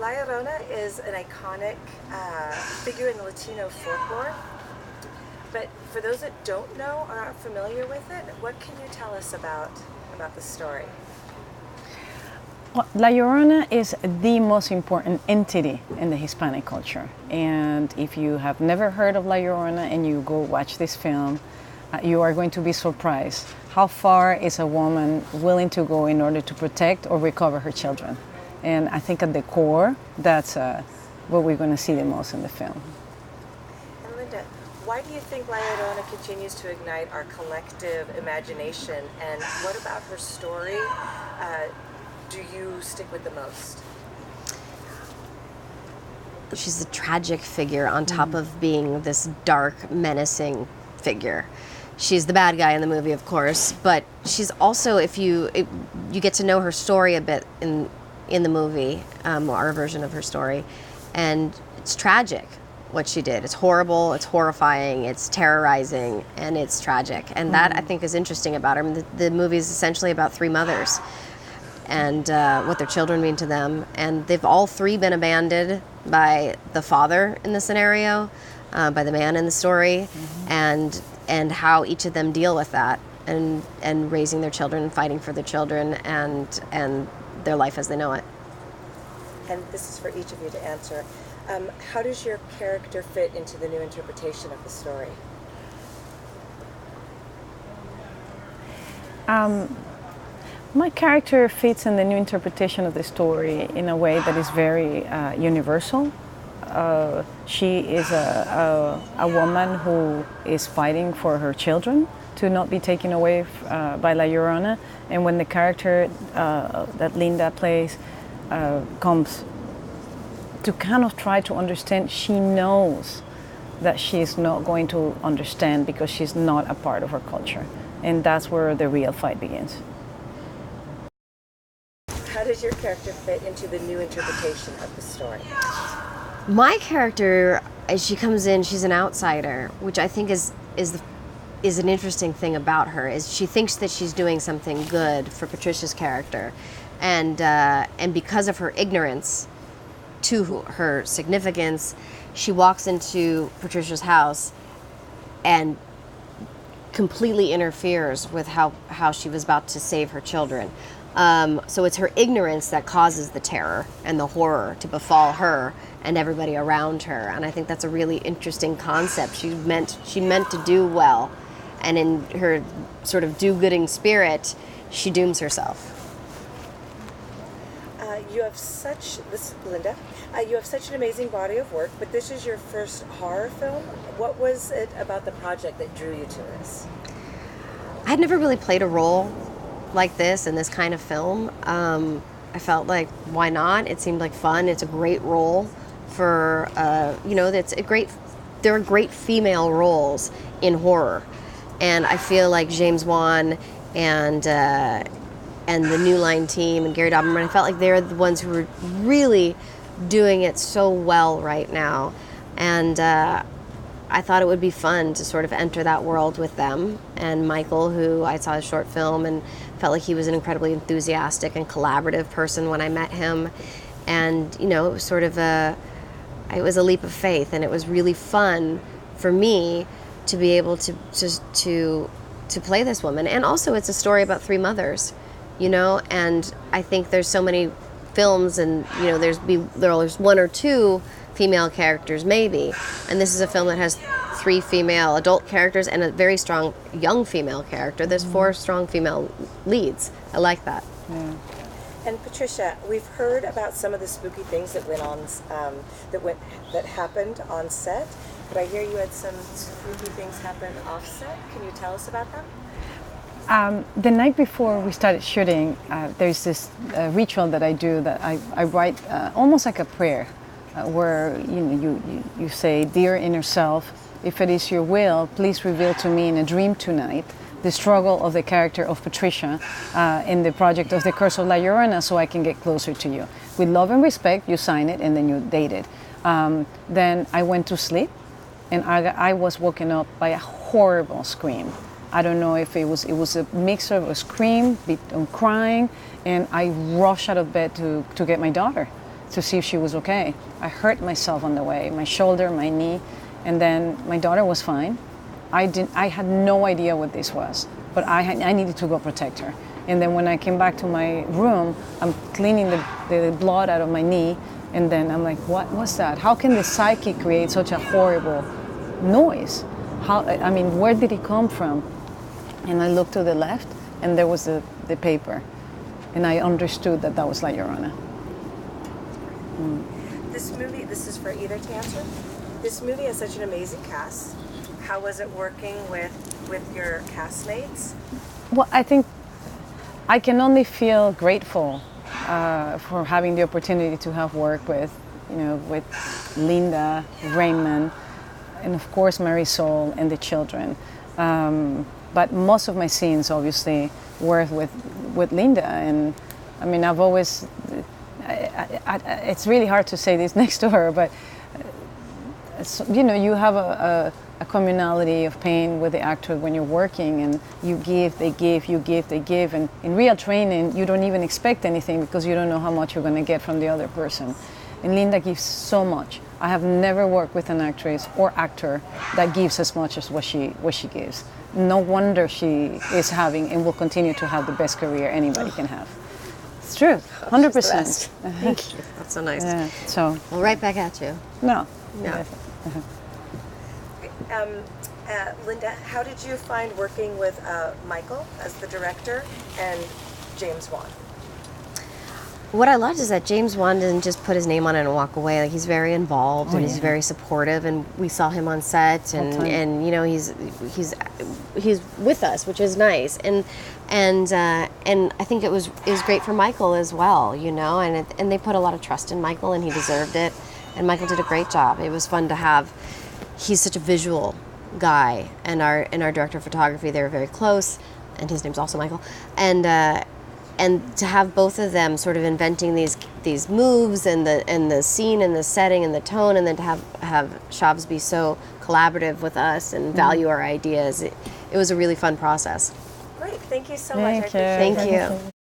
La Llorona is an iconic figure in the Latino folklore. But for those that don't know or aren't familiar with it, what can you tell us about the story? Well, La Llorona is the most important entity in the Hispanic culture. And if you have never heard of La Llorona and you go watch this film, you are going to be surprised. How far is a woman willing to go in order to protect or recover her children? And I think at the core, that's what we're going to see the most in the film. And Linda, why do you think La Llorona continues to ignite our collective imagination? And what about her story do you stick with the most? She's a tragic figure on top of being this dark, menacing figure. She's the bad guy in the movie, of course, but she's also, if you get to know her story a bit in the movie, our version of her story, and it's tragic what she did. It's horrible, it's horrifying, it's terrorizing, and it's tragic. And that, I think, is interesting about her. I mean, the movie is essentially about three mothers and what their children mean to them. And they've all three been abandoned by the father in the scenario, by the man in the story, and how each of them deal with that, and raising their children, fighting for their children, and their life as they know it. And this is for each of you to answer. How does your character fit into the new interpretation of the story? My character fits in the new interpretation of the story in a way that is very universal. She is a woman who is fighting for her children to not be taken away by La Llorona. And when the character that Linda plays comes to kind of try to understand, she knows that she's not going to understand because she's not a part of her culture. And that's where the real fight begins. How does your character fit into the new interpretation of the story? My character, as she comes in, she's an outsider, which I think is an interesting thing about her. Is she thinks that she's doing something good for Patricia's character, and because of her ignorance to her significance, she walks into Patricia's house and completely interferes with how she was about to save her children. So it's her ignorance that causes the terror and the horror to befall her and everybody around her. And I think that's a really interesting concept. She meant to do well, and in her sort of do-gooding spirit, she dooms herself. Linda, you have such an amazing body of work, but this is your first horror film. What was it about the project that drew you to this? I'd never really played a role like this in this kind of film. I felt like, why not? It seemed like fun. It's a great role for, there are great female roles in horror. And I feel like James Wan and the New Line team and Gary Doberman, I felt like they're the ones who were really doing it so well right now. And I thought it would be fun to sort of enter that world with them. And Michael, who I saw his short film and felt like he was an incredibly enthusiastic and collaborative person when I met him. And, it was sort of it was a leap of faith, and it was really fun for me to be able to play this woman. And also it's a story about three mothers, and I think there's so many films, and, there's one or two female characters maybe, and this is a film that has three female adult characters and a very strong young female character. There's four strong female leads. I like that. Yeah. And Patricia, we've heard about some of the spooky things that that happened on set, but I hear you had some spooky things happen off set. Can you tell us about them? The night before we started shooting, there's this ritual that I do that I write almost like a prayer, where you say, "Dear inner self, if it is your will, please reveal to me in a dream tonight the struggle of the character of Patricia in the project of The Curse of La Llorona, so I can get closer to you. With love and respect," you sign it, and then you date it. Then I went to sleep, and I was woken up by a horrible scream. I don't know if it was a mixture of a scream, crying, and I rushed out of bed to get my daughter. to see if she was okay. I hurt myself on the way, my shoulder, my knee, and then my daughter was fine. I had no idea what this was, but I needed to go protect her. And then when I came back to my room, I'm cleaning the blood out of my knee, and then I'm like, what was that? How can the psyche create such a horrible noise? I mean, where did it come from? And I looked to the left, and there was the paper. And I understood that that was La Llorona. This movie, this is for either to answer. This movie has such an amazing cast. How was it working with your castmates? Well, I think I can only feel grateful for having the opportunity to have worked with, with Linda, Raymond, and of course Marisol and the children. But most of my scenes, obviously, were with Linda, and I mean, I've always. It's really hard to say this next to her, but you have a communality of pain with the actor when you're working, and you give, they give, you give, they give, and in real training, you don't even expect anything because you don't know how much you're going to get from the other person. And Linda gives so much. I have never worked with an actress or actor that gives as much as what she gives. No wonder she is having and will continue to have the best career anybody can have. It's true, 100%. Thank you. That's so nice. Yeah, so. Well, right back at you. No. No. Linda, how did you find working with Michael as the director and James Wan? What I loved is that James Wan didn't just put his name on it and walk away. Like, he's very involved and he's very supportive, and we saw him on set, and he's with us, which is nice, and I think it was great for Michael as well, and they put a lot of trust in Michael, and he deserved it, and Michael did a great job. It was fun to have. He's such a visual guy, and our director of photography, they were very close, and his name's also Michael, and to have both of them sort of inventing these moves and the scene and the setting and the tone, and then to have Shabs be so collaborative with us and value our ideas, it was a really fun process. Great, thank you so much. I appreciate it. Thank you.